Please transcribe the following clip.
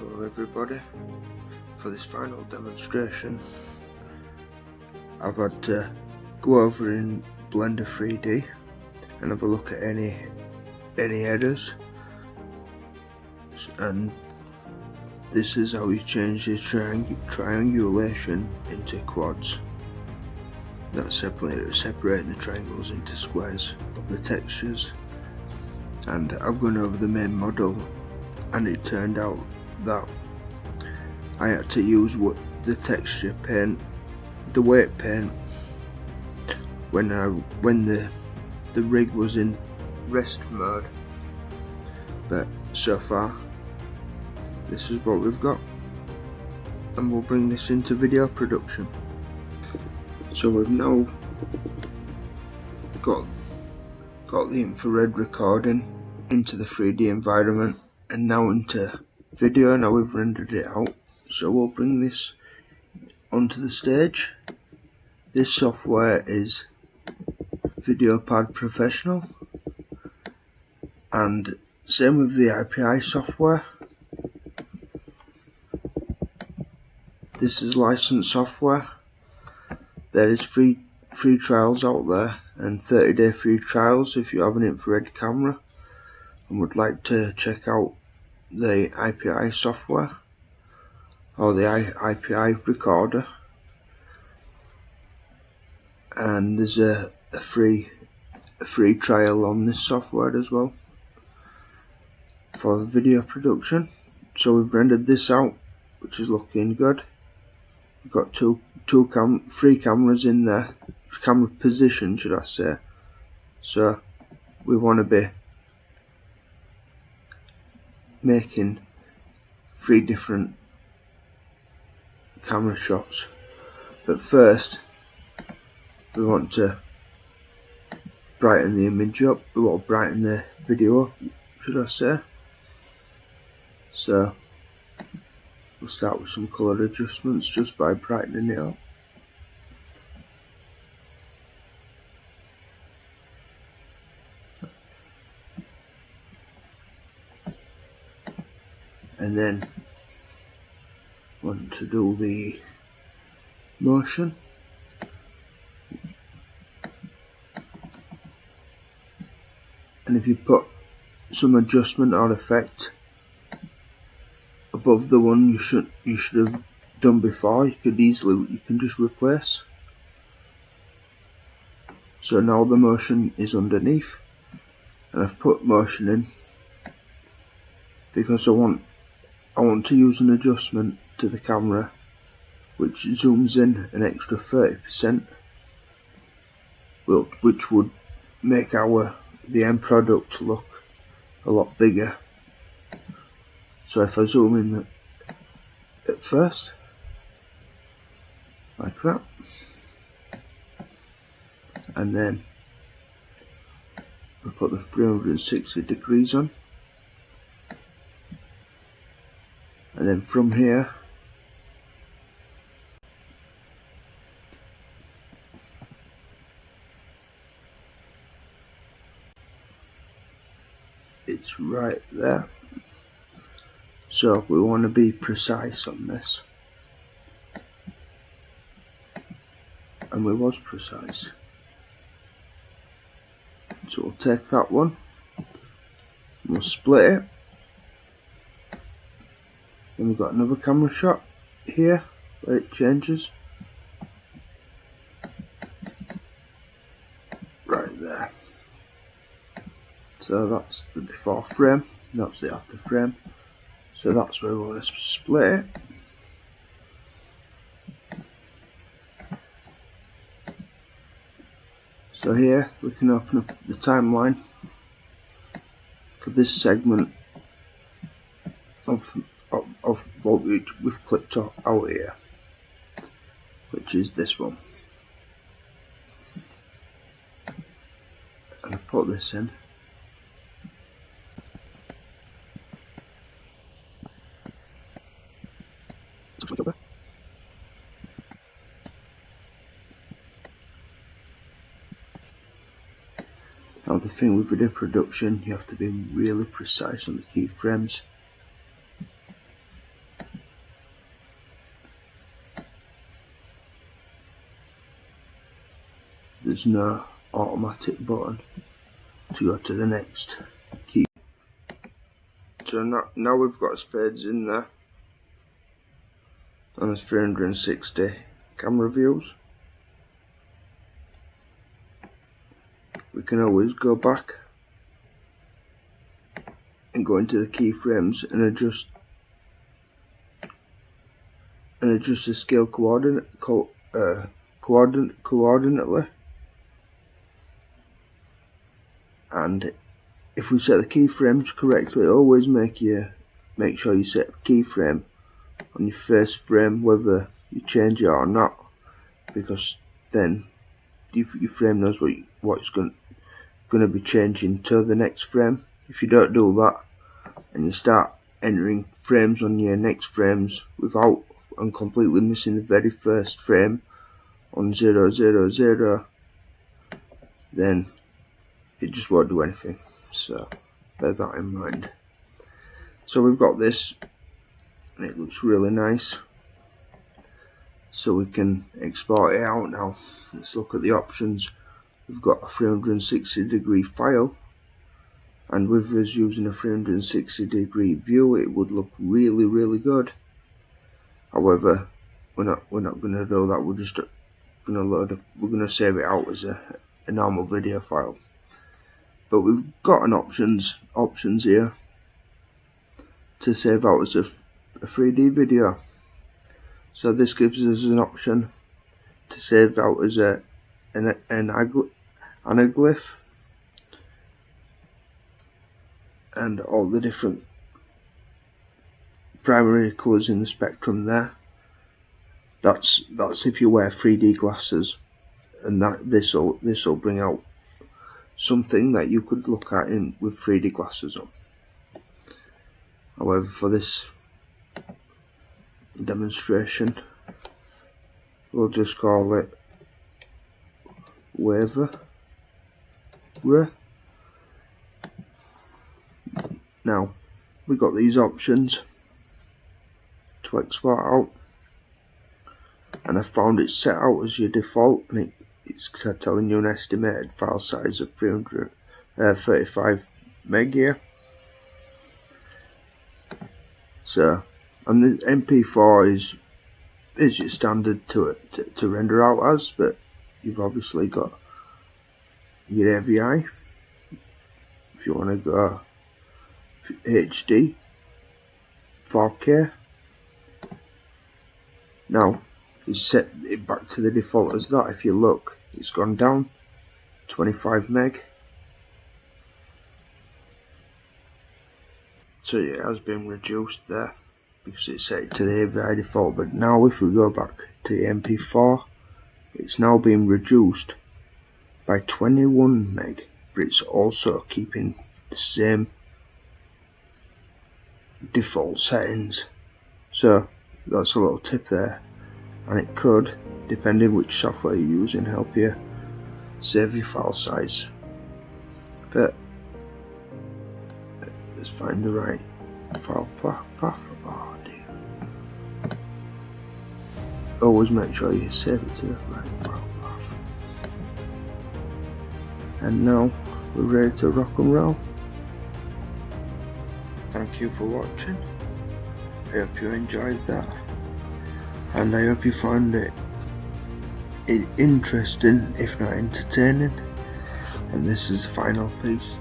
Hello everybody. For this final demonstration I've had to go over in Blender 3D and have a look at any headers, and this is how you change the triangulation into quads. That's separating the triangles into squares of the textures. And I've gone over the main model, and it turned out that I had to use the texture paint, the weight paint, when the rig was in rest mode. But so far this is what we've got, and we'll bring this into video production. So we've now got the infrared recording into the 3D environment and now into video. Now we've rendered it out, so we'll bring this onto the stage. This software is VideoPad Professional, and same with the IPI software. This is licensed software. There is free trials out there and 30-day free trials if you have an infrared camera and would like to check out the IPI software or the IPI recorder. And there's a free trial on this software as well for video production. So we've rendered this out, which is looking good. We've got three cameras in there, camera position should I say. So we want to be making 3 different camera shots, but first we want to brighten the image up, we want to brighten the video up, should I say. So we'll start with some colour adjustments just by brightening it up. And then want to do the motion. And if you put some adjustment or effect above the one you should have done before, you can just replace. So now the motion is underneath, and I've put motion in because I want to use an adjustment to the camera which zooms in an extra 30%, which would make the end product look a lot bigger. So if I zoom in at first, like that, and then we put the 360 degrees on, and then from here it's right there. So we want to be precise on this, and we was precise. So we'll take that one, we'll split it. Then we've got another camera shot here where it changes right there. So that's the before frame, that's the after frame. So that's where we want to split it. So here we can open up the timeline for this segment of what we've clicked out here, which is this one. And I've put this in. Now the thing with video production, you have to be really precise on the keyframes. there's no automatic button to go to the next key. So now we've got fades in there, and there's 360 camera views. We can always go back and go into the keyframes and adjust the scale coordinately. And if we set the keyframes correctly, always make sure you set keyframe on your first frame, whether you change it or not, because then your frame knows what it's going to be changing to the next frame. If you don't do that and you start entering frames on your next frames without and completely missing the very first frame on 000, then it just won't do anything. So bear that in mind. So we've got this, and it looks really nice. So we can export it out now. Let's look at the options. We've got a 360-degree file, and with us using a 360-degree view, it would look really good. However, we're not going to do that. We're just going to save it out as a normal video file. But we've got an options here to save out as a 3D video. So this gives us an option to save out as an anaglyph, and all the different primary colours in the spectrum there. That's if you wear 3D glasses, and this will bring out something that you could look at with 3D glasses on. However, for this demonstration, we'll just call it waiver. Now we've got these options to export out, and I found it set out as your default, and it's telling you an estimated file size of 335 meg here. So, and the MP4 is your standard to render out as, but you've obviously got your AVI if you want to go HD 4K. Now you set it back to the default as that. If you look, it's gone down 25 meg. So yeah, it has been reduced there because it's set to the AVI default. But now if we go back to the MP4, it's now been reduced by 21 meg, but it's also keeping the same default settings. So that's a little tip there, and it could, depending which software you're using, help you save your file size. But let's find the right file path. Oh dear. Always make sure you save it to the right file path. And now we're ready to rock and roll. Thank you for watching. I hope you enjoyed that, and I hope you found it interesting, if not entertaining. And this is the final piece.